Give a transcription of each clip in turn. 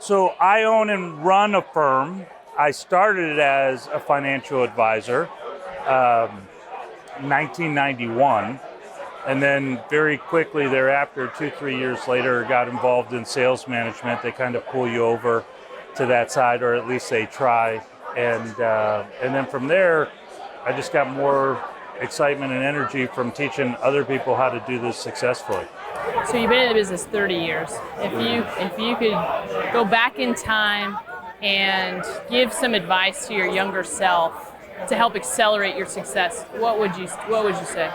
So I own and run a firm. I started as a financial advisor, 1991, and then very quickly thereafter, 2-3 years later, got involved in sales management. They kind of pull you over to that side, or at least they try. And then from there, I just got more excitement and energy from teaching other people how to do this successfully. So you've been in the business 30 years. If you could go back in time and give some advice to your younger self to help accelerate your success, what would you say?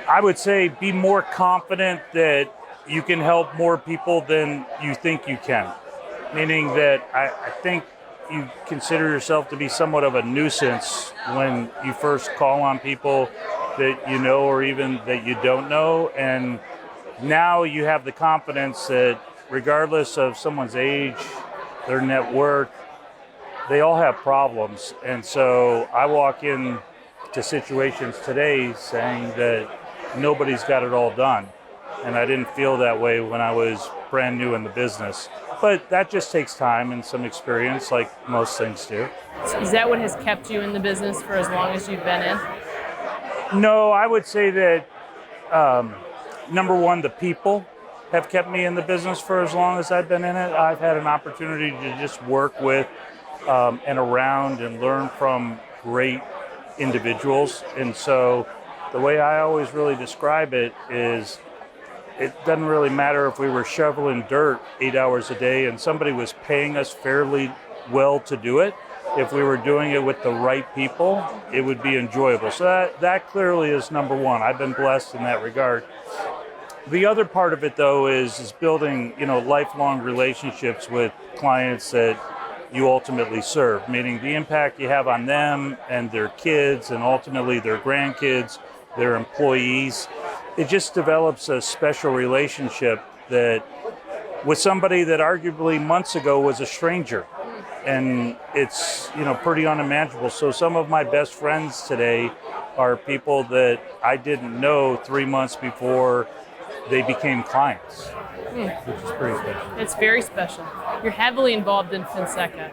I would say be more confident that you can help more people than you think you can. Meaning that I think you consider yourself to be somewhat of a nuisance when you first call on people that you know or even that you don't know. And now you have the confidence that regardless of someone's age, their net worth, they all have problems. And so I walk in to situations today saying that nobody's got it all done. And I didn't feel that way when I was brand new in the business. But that just takes time and some experience, like most things do. Is that what has kept you in the business for as long as you've been in? No, I would say that number one, the people have kept me in the business for as long as I've been in it. I've had an opportunity to just work with and around and learn from great individuals. And so the way I always really describe it is it doesn't really matter if we were shoveling dirt 8 hours a day and somebody was paying us fairly well to do it. If we were doing it with the right people, it would be enjoyable. So that clearly is number one. I've been blessed in that regard. The other part of it, though, is building, lifelong relationships with clients that you ultimately serve, meaning the impact you have on them and their kids and ultimately their grandkids, their employees. It just develops a special relationship that with somebody that arguably months ago was a stranger. And it's, pretty unimaginable. So some of my best friends today are people that I didn't know 3 months before they became clients, which is pretty special. It's very special. You're heavily involved in Fonseca.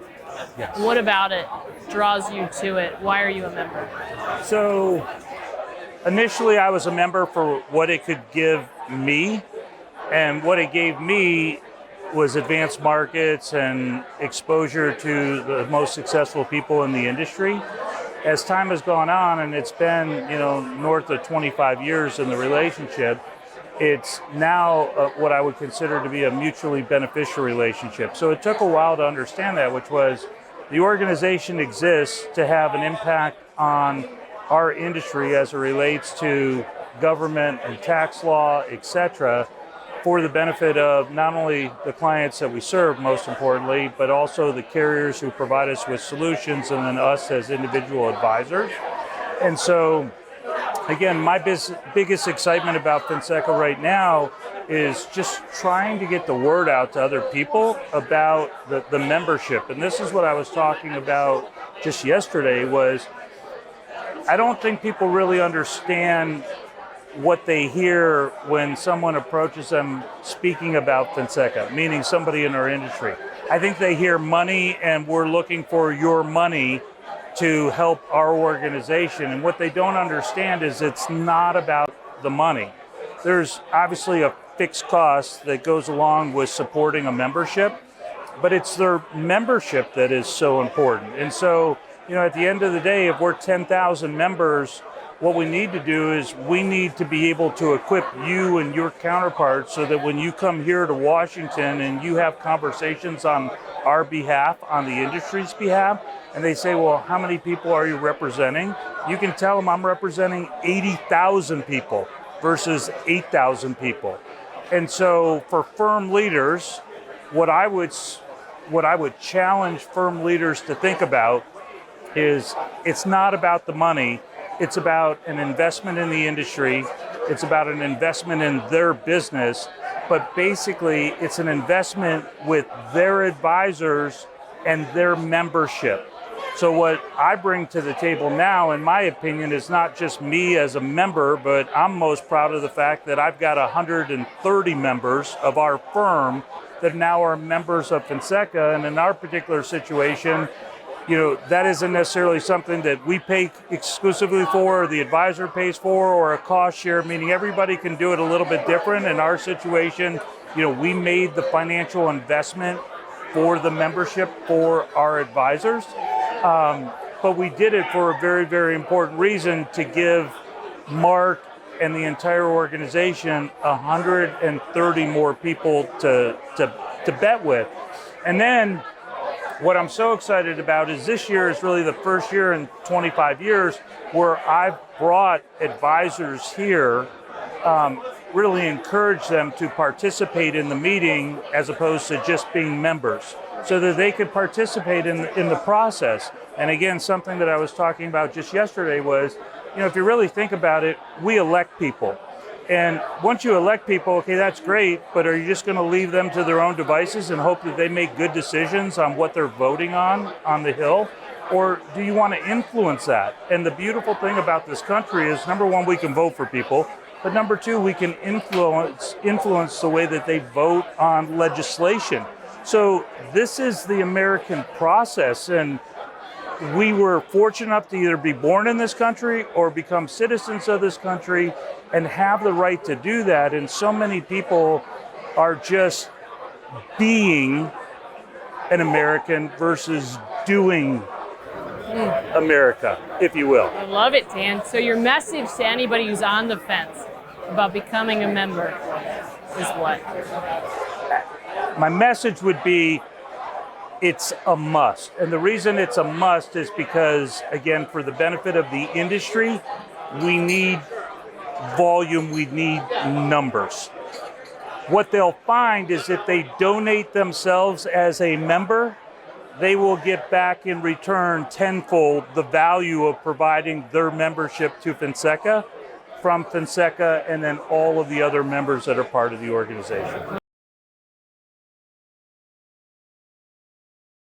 Yes. What about it draws you to it? Why are you a member? So initially I was a member for what it could give me, and what it gave me was advanced markets and exposure to the most successful people in the industry. As time has gone on, and it's been, north of 25 years in the relationship, it's now what I would consider to be a mutually beneficial relationship. So it took a while to understand that, which was the organization exists to have an impact on our industry as it relates to government and tax law, etc., for the benefit of not only the clients that we serve, most importantly, but also the carriers who provide us with solutions, and then us as individual advisors. And so, again, my biggest excitement about Fonseca right now is just trying to get the word out to other people about the membership. And this is what I was talking about just yesterday was I don't think people really understand what they hear when someone approaches them speaking about Fonseca, meaning somebody in our industry. I think they hear money and we're looking for your money to help our organization. And what they don't understand is it's not about the money. There's obviously a fixed cost that goes along with supporting a membership, but it's their membership that is so important. And so, at the end of the day, if we're 10,000 members, what we need to do is we need to be able to equip you and your counterparts so that when you come here to Washington and you have conversations on our behalf, on the industry's behalf, and they say, well, how many people are you representing? You can tell them I'm representing 80,000 people versus 8,000 people. And so for firm leaders, what I would challenge firm leaders to think about is it's not about the money. It's about an investment in the industry. It's about an investment in their business. But basically, it's an investment with their advisors and their membership. So what I bring to the table now, in my opinion, is not just me as a member, but I'm most proud of the fact that I've got 130 members of our firm that now are members of Fonseca. And in our particular situation, that isn't necessarily something that we pay exclusively for, or the advisor pays for, or a cost share, meaning everybody can do it a little bit different. In our situation, we made the financial investment for the membership for our advisors. But we did it for a very, very important reason, to give Mark and the entire organization 130 more people to bet with. And then what I'm so excited about is this year is really the first year in 25 years where I've brought advisors here, really encourage them to participate in the meeting as opposed to just being members, so that they could participate in the process. And again, something that I was talking about just yesterday was, if you really think about it, we elect people. And once you elect people, okay, that's great, but are you just going to leave them to their own devices and hope that they make good decisions on what they're voting on the Hill? Or do you want to influence that? And the beautiful thing about this country is, number one, we can vote for people, but number two, we can influence the way that they vote on legislation. So this is the American process, and we were fortunate enough to either be born in this country or become citizens of this country and have the right to do that. And so many people are just being an American versus doing America, if you will. I love it, Dan. So your message to anybody who's on the fence about becoming a member is what? My message would be, it's a must. And the reason it's a must is because, again, for the benefit of the industry, we need volume, we need numbers. What they'll find is if they donate themselves as a member, they will get back in return tenfold the value of providing their membership to Fonseca, from Fonseca, and then all of the other members that are part of the organization.